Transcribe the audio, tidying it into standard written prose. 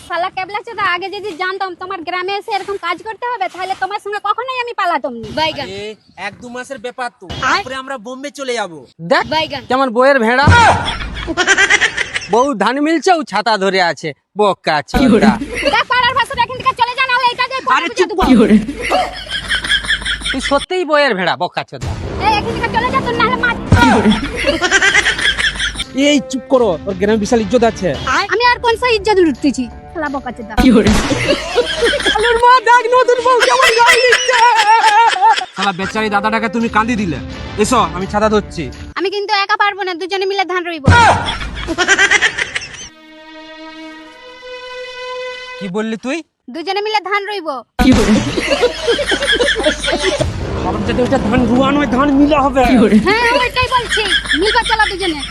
শালা কেবলা চোদা, আগে যদি জানতাম তোমার গ্রামে এসে এরকম কাজ করতে হবে তাহলে তোমার সঙ্গে কখনোই আমি পালাতাম না। বাইগান এ 1-2 মাসের ব্যাপার তো, তারপরে আমরা বোম্বে চলে যাব। দেখ বাইগান কেমন বউয়ের ভেড়া। বউ ধান মিলছে, ও ছাতা ধরে আছে, বোকা ছোটা। দেখ পাড়ার ভাষাটা এখান থেকে চলে যা, নাহলে এই কাজে আরে চুপ কর। তুই সত্যিই বউয়ের ভেড়া, বোকা ছোটা। এই এখান থেকে চলে যা, তোর নাহলে মার। এই চুপ করো, ওর গ্রামে বিশাল ইজ্জত আছে। আমি আর কোন সা ইজ্জত লুটতেছি, শালা বোকা চোদা। আলুর মা দেখ নতুন বউ কেমন গাল দিচ্ছে। শালা বেচারি দাদাটাকে তুমি কাঁদি দিলে। এসো আমি ছাতা ধরছি। আমি কিন্তু একা পারবো না, দুজনে মিলে ধান রইব। কি বললি তুই? দুজনে মিলে ধান রইব। খবর যেটা ওইটা ধান রুয়া নয়, ধান মিলা হবে। হ্যাঁ ওইটাই বলছি, মিলবা চলা দুজনে।